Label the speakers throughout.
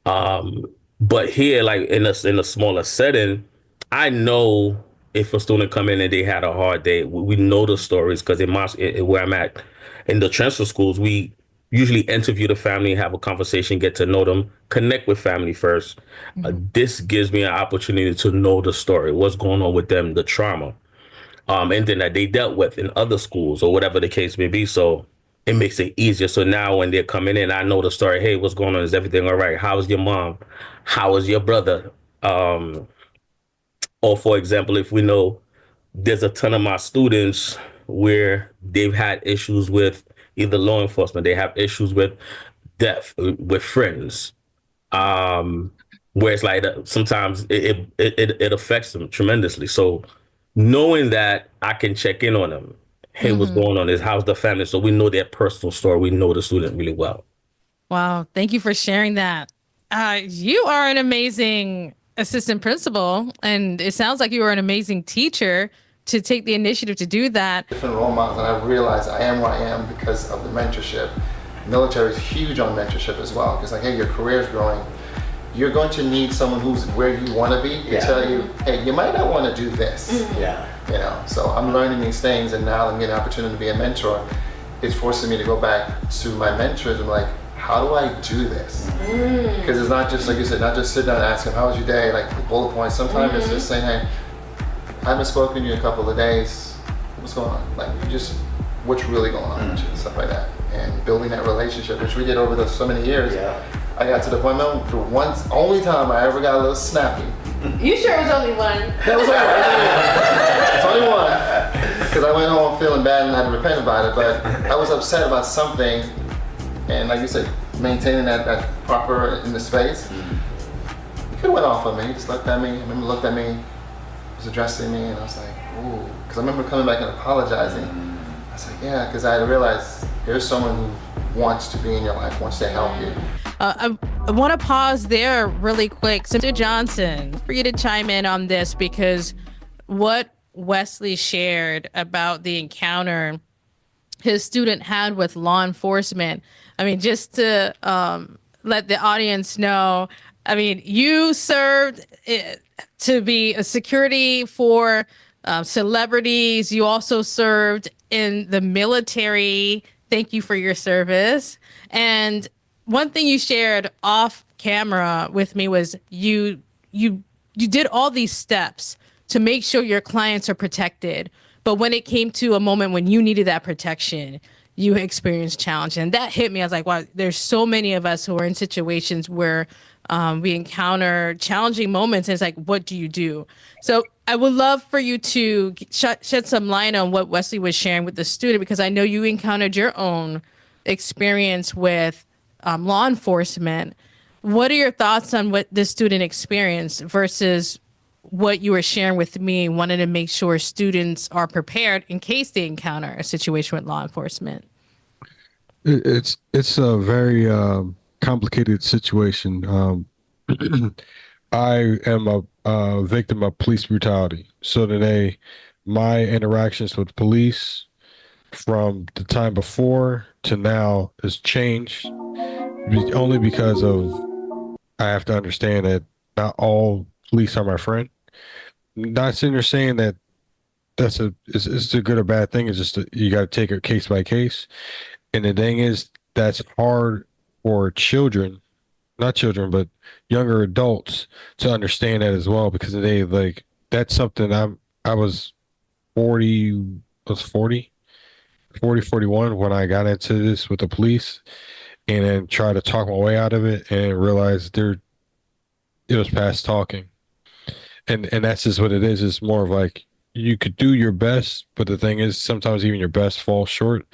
Speaker 1: Um, but here, like in a smaller setting, I know if a student come in and they had a hard day, we know the stories because where I'm at in the transfer schools, we usually interview the family, have a conversation, get to know them, connect with family first.
Speaker 2: Mhm.
Speaker 1: This gives me an opportunity to know the story, what's going on with them, the trauma, and then that they dealt with in other schools or whatever the case may be. So it makes it easier. So now when they're coming in, I know the story. Hey, what's going on? Is everything all right? How's your mom? How is your brother? Um, or for example, if we know there's a ton of my students where they've had issues with either law enforcement, they have issues with death, with friends, um, where it's like sometimes it affects them tremendously. So knowing that I can check in on them, hey, what's
Speaker 2: Mhm.
Speaker 1: going on? Is how's the family? So we know their personal story. We know the student really well.
Speaker 2: Wow, thank you for sharing that. You are an amazing assistant principal, and it sounds like you are an amazing teacher to take the initiative to do that.
Speaker 3: Different role models, and I realized I am where I am because of the mentorship. Military is huge on mentorship as well. Because like, hey, your career is growing. You're going to need someone who's where you want to be to tell you, hey, you might not want to do this.
Speaker 4: Yeah.
Speaker 3: You know, so I'm learning these things, and now I'm getting an opportunity to be a mentor. It's forcing me to go back to my mentors and like, how do I do this? Because it's not just like you said, not just sit down and ask them, how was your day? Like the bullet points. Sometimes it's just saying, hey, I haven't spoken to you in a couple of days. What's going on? Like, you just, what's really going on with you and stuff like that. And building that relationship, which we did over the so many years.
Speaker 4: Yeah.
Speaker 3: I got to the point, man, the once, only time I ever got a little snappy.
Speaker 5: You sure it was only one?
Speaker 3: That was only one. It's only one. Because I went home feeling bad and had to repent about it. But I was upset about something. And like you said, maintaining that proper in the space. He could have went off on me. He just looked at me. I remember looked at me, was addressing me, and I was like, ooh. Because I remember coming back and apologizing. I was like, yeah, because I had realized there's someone who wants to be in your life, wants to help you.
Speaker 2: I want to pause there really quick. So, Mr. Johnson, for you to chime in on this, because what Wesley shared about the encounter his student had with law enforcement. I mean, just to let the audience know, I mean, you served to be a security for celebrities. You also served in the military. Thank you for your service. And one thing you shared off camera with me was you did all these steps to make sure your clients are protected. But when it came to a moment when you needed that protection, you experienced challenge. And that hit me. I was like, wow, there's so many of us who are in situations where we encounter challenging moments. And it's like, what do you do? So I would love for you to shed some light on what Wesley was sharing with the student, because I know you encountered your own experience with law enforcement. What are your thoughts on what this student experienced versus what you were sharing with me? Wanted to make sure students are prepared in case they encounter a situation with law enforcement.
Speaker 6: It's a very complicated situation. I am a victim of police brutality. So today, my interactions with police from the time before to now has changed only because of I have to understand that not all police are my friend. Not sitting there saying that it's a good or bad thing. It's just that you got to take it case by case. And the thing is, that's hard for children, not children, but younger adults to understand that as well, because they like that's something I was 40, I was 41 when I got into this with the police and then tried to talk my way out of it and realized it was past talking. And that's just what it is. It's more of like you could do your best, but the thing is sometimes even your best falls short.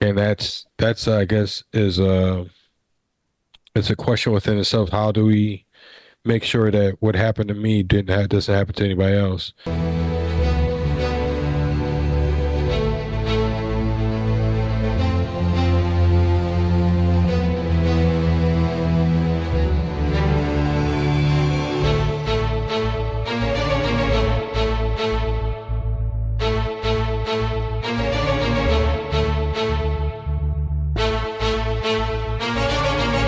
Speaker 6: And that's I guess is it's a question within itself. How do we make sure that what happened to me doesn't happen to anybody else?